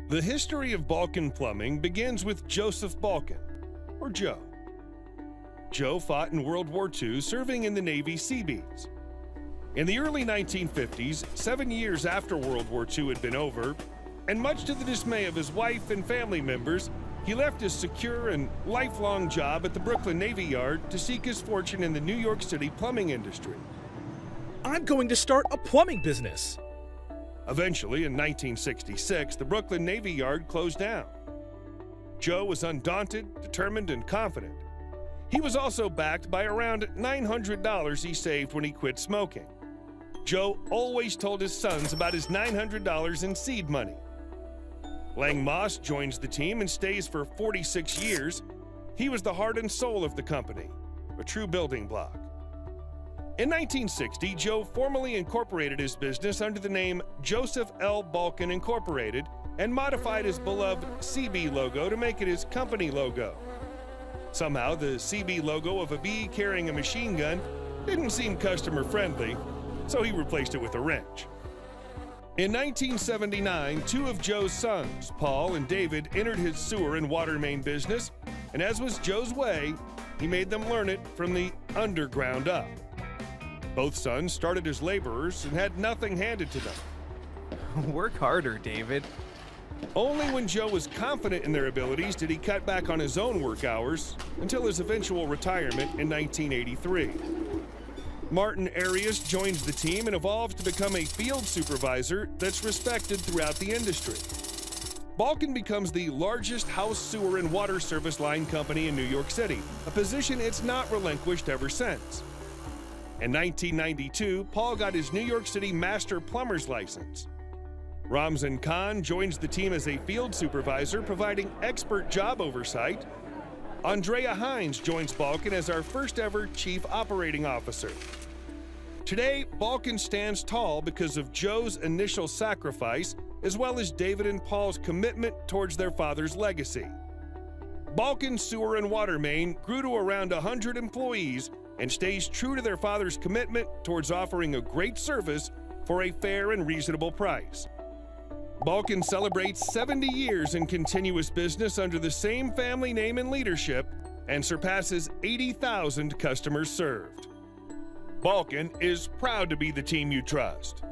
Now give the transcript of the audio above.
The history of Balkan plumbing begins with Joseph Balkan, or Joe. Joe fought in World War II, serving in the Navy Seabees. In the early 1950s, 7 years after World War II had been over, and much to the dismay of his wife and family members, he left his secure and lifelong job at the Brooklyn Navy Yard to seek his fortune in the New York City plumbing industry. I'm going to start a plumbing business. Eventually, in 1966, the Brooklyn Navy Yard closed down. Joe was undaunted, determined, and confident. He was also backed by around $900 he saved when he quit smoking. Joe always told his sons about his $900 in seed money. Lang Moss joins the team and stays for 46 years. He was the heart and soul of the company, a true building block. In 1960, Joe formally incorporated his business under the name Joseph L. Balkan Incorporated and modified his beloved CB logo to make it his company logo. Somehow, the CB logo of a bee carrying a machine gun didn't seem customer-friendly, so he replaced it with a wrench. In 1979, two of Joe's sons, Paul and David, entered his sewer and water main business, and as was Joe's way, he made them learn it from the underground up. Both sons started as laborers and had nothing handed to them. Work harder, David. Only when Joe was confident in their abilities did he cut back on his own work hours until his eventual retirement in 1983. Martin Arias joins the team and evolves to become a field supervisor that's respected throughout the industry. Balkan becomes the largest house, sewer, and water service line company in New York City, a position it's not relinquished ever since. In 1992, Paul got his New York City Master Plumber's license. Ramzan Khan joins the team as a field supervisor, providing expert job oversight. Andrea Hines joins Balkan as our first ever Chief Operating Officer. Today, Balkan stands tall because of Joe's initial sacrifice, as well as David and Paul's commitment towards their father's legacy. Balkan Sewer and Water Main grew to around 100 employees and stays true to their father's commitment towards offering a great service for a fair and reasonable price. Balkan celebrates 70 years in continuous business under the same family name and leadership and surpasses 80,000 customers served. Balkan is proud to be the team you trust.